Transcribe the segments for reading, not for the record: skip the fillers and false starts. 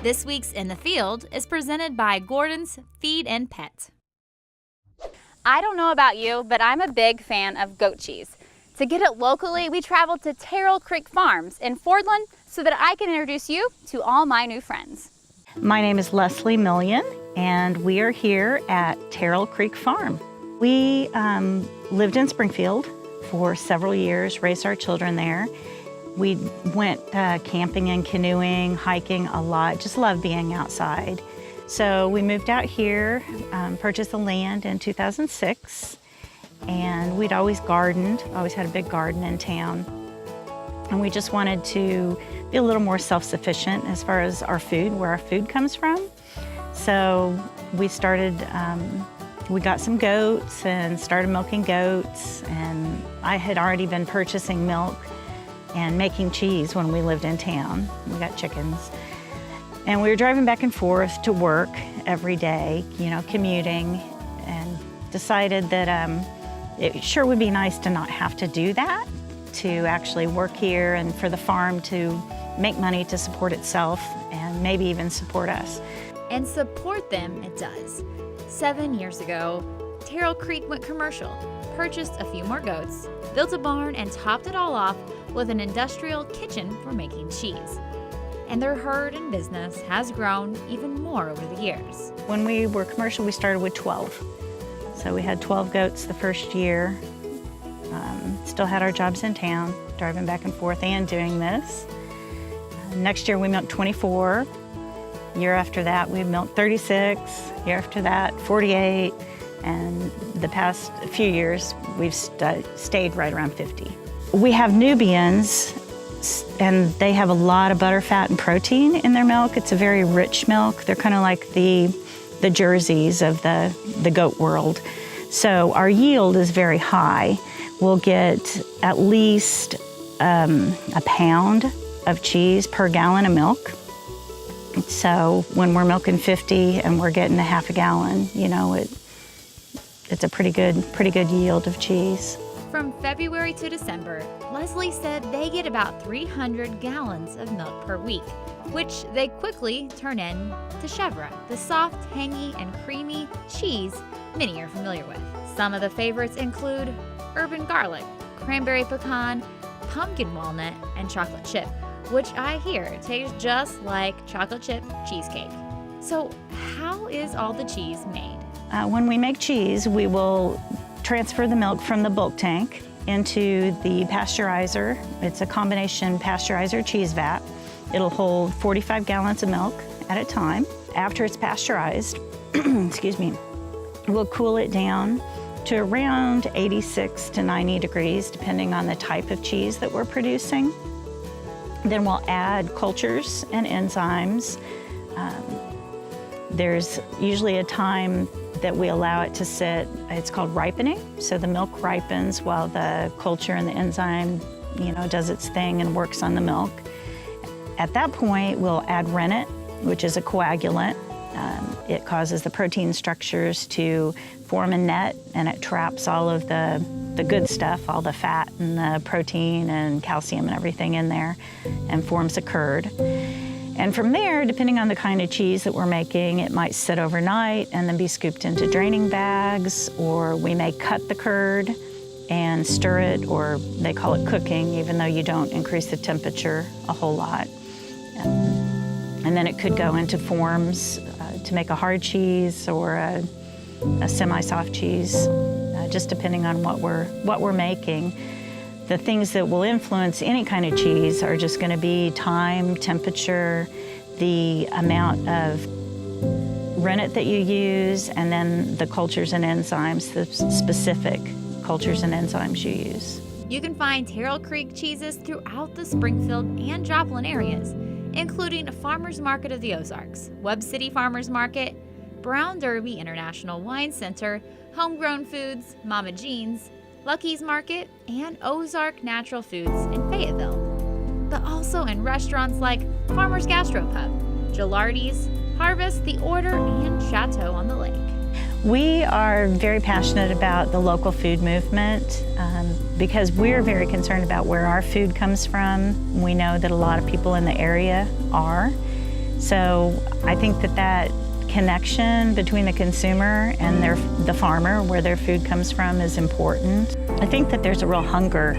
This week's In the Field is presented by Gordon's Feed and Pet. I don't know about you, but I'm a big fan of goat cheese. To get it locally, we traveled to Terrell Creek Farms in Fordland so that I can introduce you to all my new friends. My name is Leslie Million, and we are here at Terrell Creek Farm. We lived in Springfield for several years, raised our children there. We went camping and canoeing, hiking a lot, just loved being outside. So we moved out here, purchased the land in 2006, and we'd always gardened, always had a big garden in town. And we just wanted to be a little more self-sufficient as far as our food, where our food comes from. So we started, we got some goats and started milking goats, and I had already been purchasing milk and making cheese when we lived in town. We got chickens. And we were driving back and forth to work every day, you know, commuting, and decided that it sure would be nice to not have to do that, to actually work here and for the farm to make money to support itself and maybe even support us. And support them it does. 7 years ago, Terrell Creek went commercial, purchased a few more goats, built a barn, and topped it all off with an industrial kitchen for making cheese. And their herd and business has grown even more over the years. When we were commercial, we started with 12. So we had 12 goats the first year. Still had our jobs in town, driving back and forth and doing this. Next year we milked 24. Year after that we milked 36. Year after that 48. And the past few years we've stayed right around 50. We have Nubians, and they have a lot of butter, fat, and protein in their milk. It's a very rich milk. They're kind of like the Jerseys of the goat world. So our yield is very high. We'll get at least a pound of cheese per gallon of milk. So when we're milking 50 and we're getting a half a gallon, you know, it's a pretty good yield of cheese. From February to December, Leslie said they get about 300 gallons of milk per week, which they quickly turn into chèvre, the soft, tangy, and creamy cheese many are familiar with. Some of the favorites include urban garlic, cranberry pecan, pumpkin walnut, and chocolate chip, which I hear tastes just like chocolate chip cheesecake. So how is all the cheese made? When we make cheese, we will transfer the milk from the bulk tank into the pasteurizer. It's a combination pasteurizer cheese vat. It'll hold 45 gallons of milk at a time. After it's pasteurized, excuse me, we'll cool it down to around 86 to 90 degrees, depending on the type of cheese that we're producing. Then we'll add cultures and enzymes. There's usually a time that we allow it to sit. It's called ripening. So the milk ripens while the culture and the enzyme, you know, does its thing and works on the milk. At that point, we'll add rennet, which is a coagulant. It causes the protein structures to form a net, and it traps all of the good stuff, all the fat and the protein and calcium and everything in there, and forms a curd. And from there, depending on the kind of cheese that we're making, it might sit overnight and then be scooped into draining bags, or we may cut the curd and stir it, or they call it cooking, even though you don't increase the temperature a whole lot. And then it could go into forms to make a hard cheese or a semi-soft cheese, just depending on what we're making. The things that will influence any kind of cheese are just going to be time, temperature, the amount of rennet that you use, and then the cultures and enzymes, the specific cultures and enzymes you use. You can find Terrell Creek cheeses throughout the Springfield and Joplin areas, including Farmers Market of the Ozarks, Webb City Farmers Market, Brown Derby International Wine Center, Homegrown Foods, Mama Jean's, Lucky's Market, and Ozark Natural Foods in Fayetteville. But also in restaurants like Farmer's Gastropub, Gilardi's, Harvest, The Order, and Chateau on the Lake. We are very passionate about the local food movement because we're very concerned about where our food comes from. We know that a lot of people in the area are. So I think that connection between the consumer and the farmer, where their food comes from, is important. I think that there's a real hunger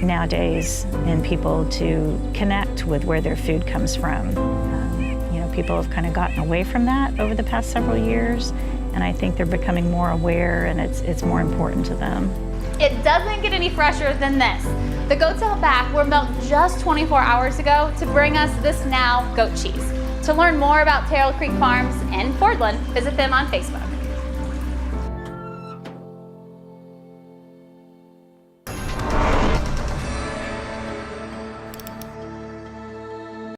nowadays in people to connect with where their food comes from. People have kind of gotten away from that over the past several years, and I think they're becoming more aware, and it's more important to them. It doesn't get any fresher than this. The goats out back were milked just 24 hours ago to bring us this now goat cheese. To learn more about Terrell Creek Farms and Fordland, visit them on Facebook.